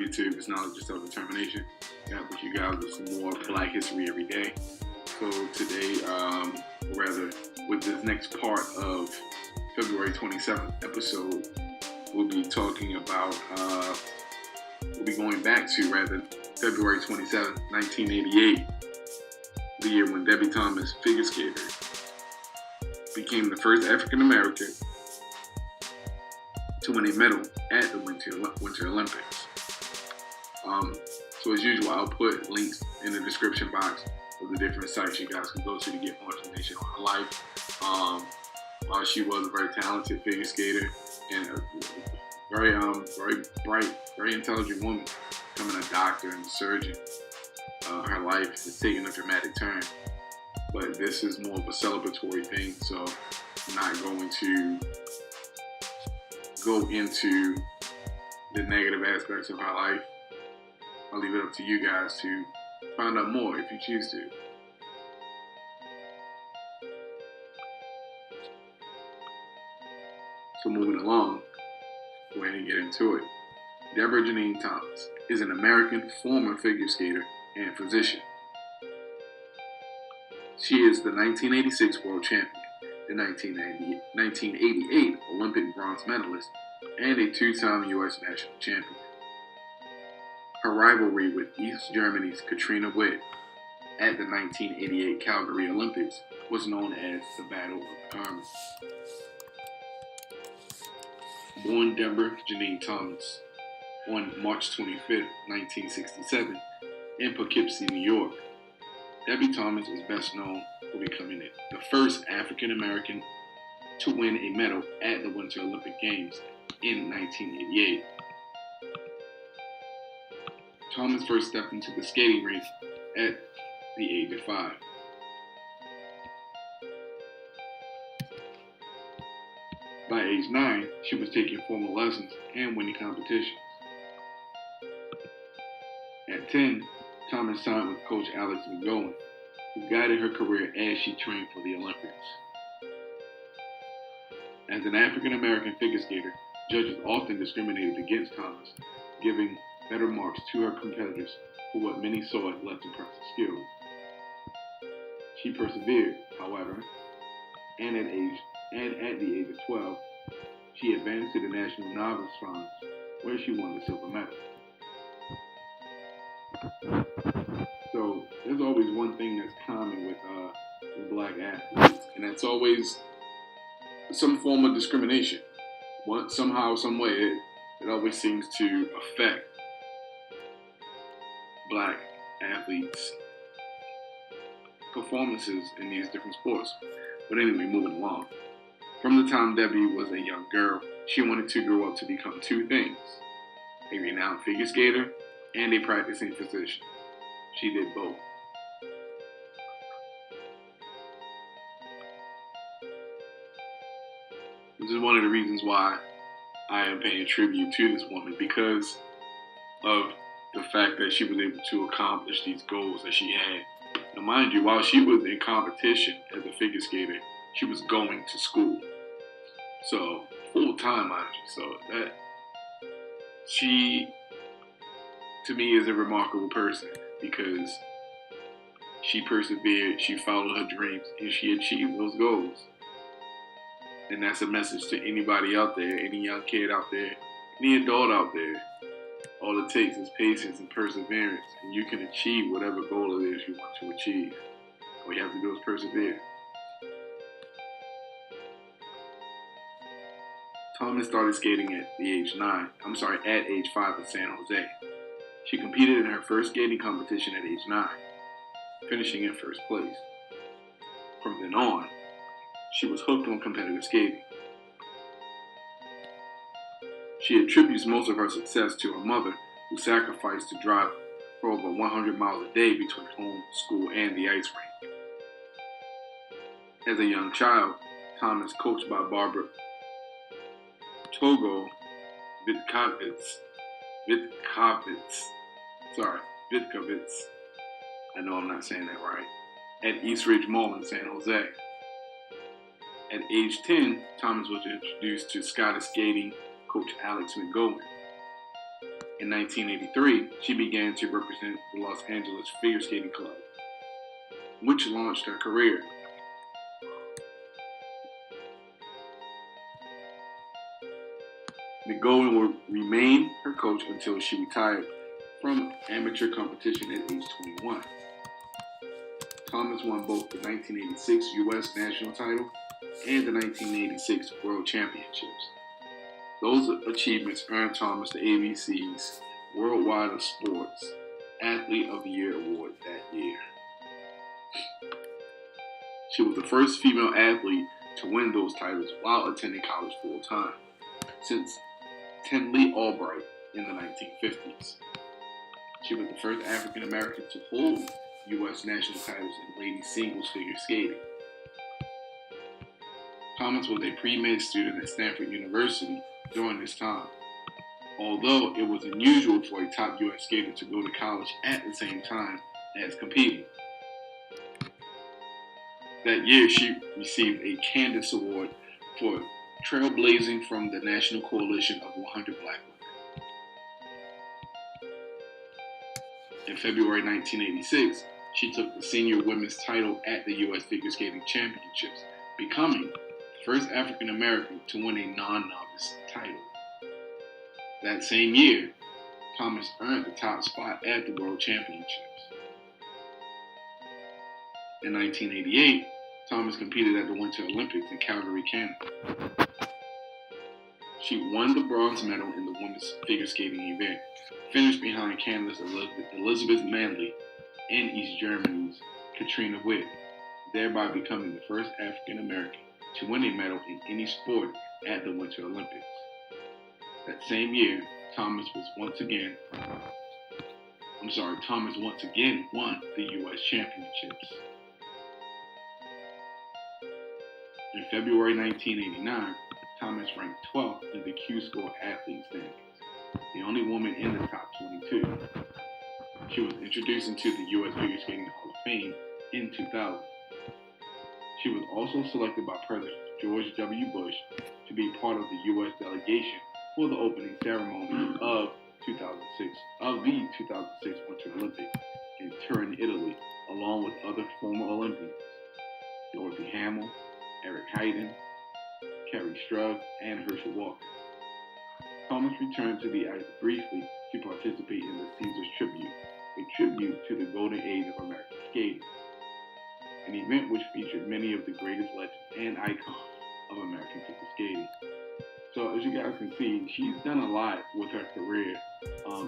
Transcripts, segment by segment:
YouTube. It's knowledge of self-determination. Got with you guys with some more Black history every day. So today, with this next part of February 27th episode, we'll be talking about, we'll be going back to February 27th, 1988, the year when Debi Thomas, figure skater, became the first African American to win a medal at the Winter Olympics. So as usual, I'll put links in the description box of the different sites you guys can go to get more information on her life. She was a very talented figure skater and a very bright, very intelligent woman, becoming a doctor and a surgeon. Her life has taken a dramatic turn, but this is more of a celebratory thing, so I'm not going to go into the negative aspects of her life. I'll leave it up to you guys to find out more if you choose to. So moving along, go ahead and get into it. Deborah Janine Thomas is an American former figure skater and physician. She is the 1986 world champion, the 1988 Olympic bronze medalist, and a two-time U.S. national champion. Her rivalry with East Germany's Katrina Witt at the 1988 Calgary Olympics was known as the Battle of the Arms. Born Deborah Janine Thomas on March 25, 1967, in Poughkeepsie, New York, Debi Thomas is best known for becoming the first African American to win a medal at the Winter Olympic Games in 1988. Thomas first stepped into the skating rink at the age of 5. By age 9, she was taking formal lessons and winning competitions. At 10, Thomas signed with coach Alex McGowan, who guided her career as she trained for the Olympics. As an African American figure skater, judges often discriminated against Thomas, giving better marks to her competitors for what many saw as less impressive skills. She persevered, however, and at the age of 12, she advanced to the National Novice Finals, where she won the silver medal. So there's always one thing that's common with Black athletes, and that's always some form of discrimination. Somehow, some way, it always seems to affect Black athletes' performances in these different sports. But anyway, moving along. From the time Debi was a young girl, she wanted to grow up to become two things: a renowned figure skater and a practicing physician. She did both. This is one of the reasons why I am paying tribute to this woman, because of the fact that she was able to accomplish these goals that she had. Now, mind you, while she was in competition as a figure skater, she was going to school. So, full time, mind you. So, that she, to me, is a remarkable person, because she persevered, she followed her dreams, and she achieved those goals. And that's a message to anybody out there, any young kid out there, any adult out there. All it takes is patience and perseverance, and you can achieve whatever goal it is you want to achieve. All you have to do is persevere. Thomas started skating at age 5 in San Jose. She competed in her first skating competition at age 9, finishing in first place. From then on, she was hooked on competitive skating. She attributes most of her success to her mother, who sacrificed to drive for over 100 miles a day between home, school, and the ice rink. As a young child, Thomas, coached by Barbara Togo Vitkovits, I know I'm not saying that right, at East Ridge Mall in San Jose. At age 10, Thomas was introduced to Scottish skating coach Alex McGowan, In 1983, she began to represent the Los Angeles Figure Skating Club, which launched her career. McGowan would remain her coach until she retired from amateur competition at age 21. Thomas won both the 1986 U.S. national title and the 1986 World Championships. Those achievements earned Thomas the ABC's Worldwide of Sports Athlete of the Year award that year. She was the first female athlete to win those titles while attending college full-time since Tenley Albright in the 1950s. She was the first African American to hold U.S. national titles in ladies singles figure skating. Thomas was a pre-med student at Stanford University during this time, although it was unusual for a top U.S. skater to go to college at the same time as competing. That year, she received a Candace Award for trailblazing from the National Coalition of 100 Black Women. In February 1986, she took the senior women's title at the U.S. Figure Skating Championships, becoming the first African American to win a non-novice title. That same year, Thomas earned the top spot at the World Championships. In 1988, Thomas competed at the Winter Olympics in Calgary, Canada. She won the bronze medal in the women's figure skating event, finished behind Canada's Elizabeth Manley and East Germany's Katrina Witt, thereby becoming the first African American to win a medal in any sport at the Winter Olympics. That same year, Thomas once again won the U.S. Championships. In February 1989, Thomas ranked 12th in the Q-Score athlete standings, the only woman in the top 22. She was introduced into the U.S. Figure Skating Hall of Fame in 2000. She was also selected by President George W. Bush to be part of the U.S. delegation for the opening ceremony of the 2006 Winter Olympics in Turin, Italy, along with other former Olympians, Dorothy Hamill, Eric Heiden, Kerry Strug, and Herschel Walker. Thomas returned to the ice briefly to participate in the Caesars Tribute, a tribute to the golden age of American skating, an event which featured many of the greatest legends and icons of American figure skating. So as you guys can see, she's done a lot with her career.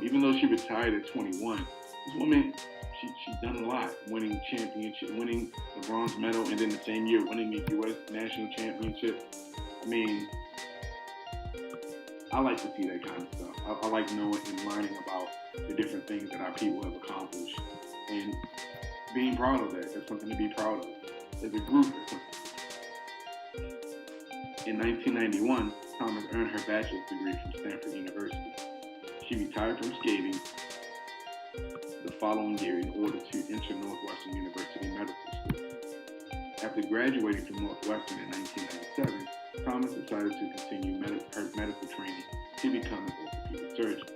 Even though she retired at 21, this woman, she's done a lot, winning championship, winning the bronze medal, and then the same year winning the U.S. national championship. I mean, I like to see that kind of stuff. I like knowing and learning about the different things that our people have accomplished, and being proud of that. That's something to be proud of. As a group, or something. In 1991, Thomas earned her bachelor's degree from Stanford University. She retired from skating the following year in order to enter Northwestern University Medical School. After graduating from Northwestern in 1997, Thomas decided to continue her medical training to become an orthopedic surgeon.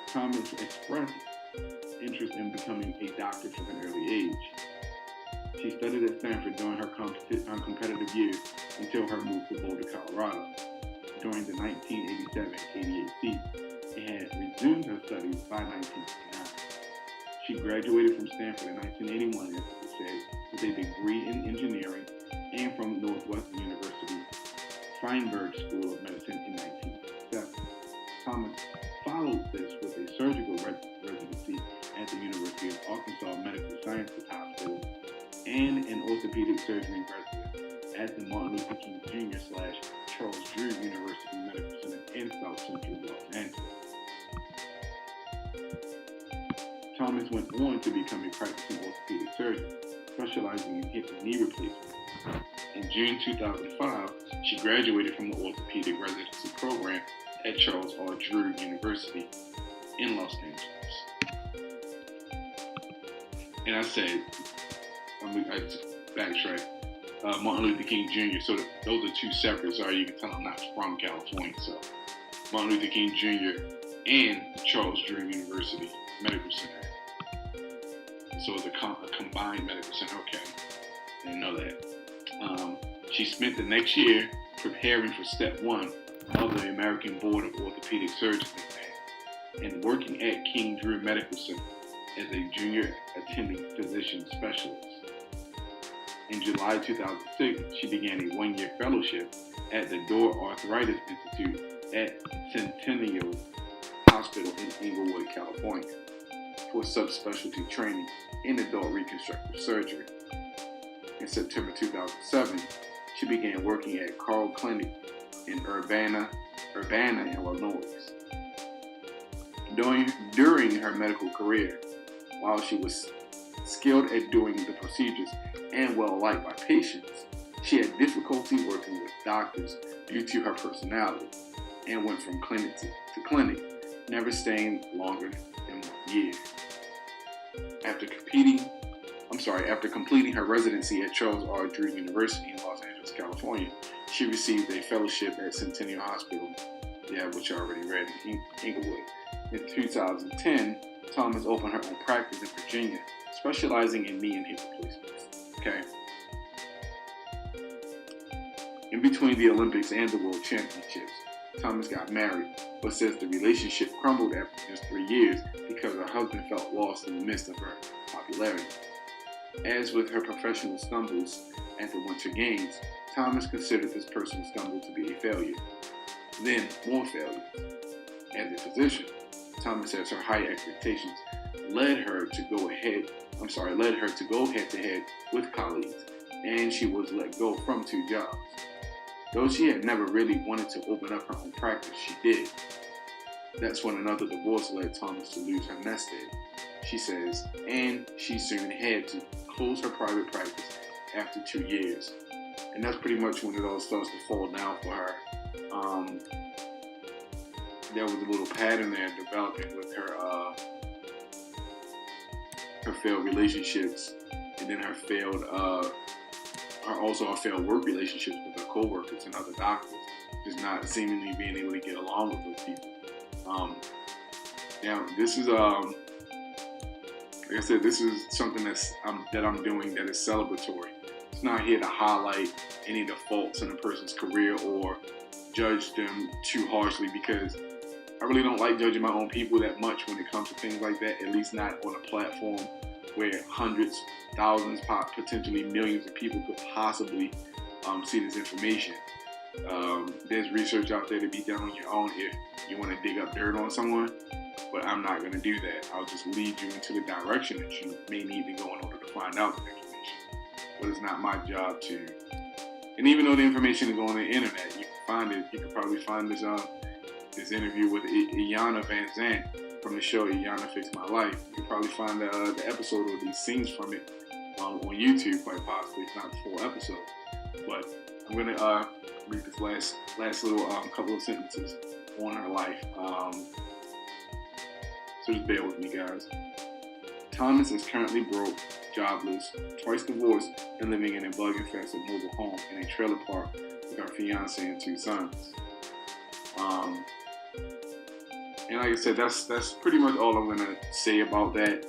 Thomas expressed interest in becoming a doctor from an early age. She studied at Stanford during her competitive years until her move to Boulder, Colorado. During the 1987-88 season, and had resumed her studies by 1989. She graduated from Stanford in 1981, as I said, with a degree in engineering, and from Northwestern University Feinberg School of Medicine in 1997. Thomas followed this with a surgical residency at the University of Arkansas Medical Sciences Hospital and an orthopedic surgery resident at the Martin Luther King Jr. / Charles Drew University Medical Center in South Central Los Angeles. Thomas went on to become a practicing orthopedic surgeon, specializing in hip and knee replacement. In June 2005, she graduated from the orthopedic residency program at Charles R. Drew University in Los Angeles. And I said, I just backtrack. Martin Luther King Jr. So those are two separate. Sorry, you can tell I'm not from California. So Martin Luther King Jr. and Charles Drew University Medical Center. So it's a combined medical center. Okay, didn't know that. She spent the next year preparing for step 1 of the American Board of Orthopedic Surgeons exam and working at King Drew Medical Center as a junior attending physician specialist. In July 2006, she began a 1-year fellowship at the Door Arthritis Institute at Centennial Hospital in Inglewood, California, for subspecialty training in adult reconstructive surgery. In September 2007, she began working at Carle Clinic in Urbana, Illinois. During her medical career, while she was skilled at doing the procedures and well liked by patients, she had difficulty working with doctors due to her personality and went from clinic to clinic, never staying longer than 1 year. After completing her residency at Charles R. Drew University in Los Angeles, California, she received a fellowship at Centennial Hospital, which I already read, in Inglewood. In 2010, Thomas opened her own practice in Virginia, specializing in knee and hip replacements. Okay. In between the Olympics and the World Championships, Thomas got married, but says the relationship crumbled after just 3 years because her husband felt lost in the midst of her popularity. As with her professional stumbles at the Winter Games, Thomas considered this personal stumble to be a failure. Then more failures. As a physician, Thomas says her high expectations led her to go head to head with colleagues, and she was let go from 2 jobs. Though she had never really wanted to open up her own practice, she did. That's when another divorce led Thomas to lose her nest egg, she says, and she soon had to close her private practice after 2 years. And that's pretty much when it all starts to fall down for her. There was a little pattern there developing with her failed relationships, and then her failed work relationships with her co-workers and other doctors, just not seemingly being able to get along with those people. Now this is like I said, this is something that I'm doing that is celebratory. It's not here to highlight any of the faults in a person's career or judge them too harshly, because I really don't like judging my own people that much when it comes to things like that, at least not on a platform where hundreds, thousands, potentially millions of people could possibly see this information. There's research out there to be done on your own if you want to dig up dirt on someone, but I'm not going to do that. I'll just lead you into the direction that you may need to go in order to find out the information. But it's not my job to. And even though the information is on the internet, you can find it. You can probably find this interview with Iyanla Vanzant from the show Iyanla Fixed My Life. You can probably find the episode or these scenes from it on YouTube, quite possibly, if not the full episode. But I'm going to read this last little couple of sentences on her life. So just bear with me, guys. Thomas is currently broke, jobless, twice divorced, and living in a bug-infested mobile home in a trailer park with her fiance and 2 sons. And like I said, that's pretty much all I'm gonna say about that.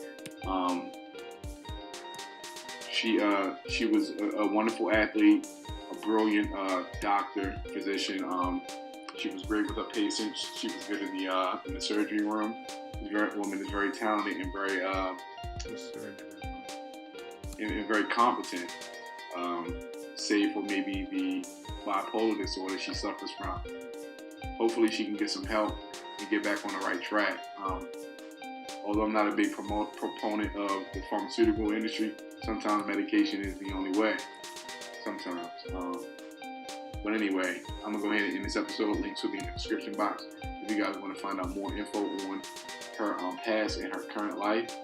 She was a wonderful athlete, a brilliant doctor, physician. She was great with her patients. She was good in the surgery room. The woman is very talented and very very competent. Save for maybe the bipolar disorder she suffers from. Hopefully, she can get some help and get back on the right track. Although I'm not a big proponent of the pharmaceutical industry, sometimes medication is the only way. Sometimes. But anyway, I'm going to go ahead and end this episode. Links will be in the description box. If you guys want to find out more info on her past and her current life,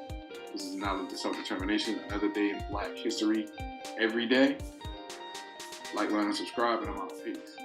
this is Knowledge to Self-Determination, another day in Black history every day. Like, learn, and subscribe, and I'm out. Peace.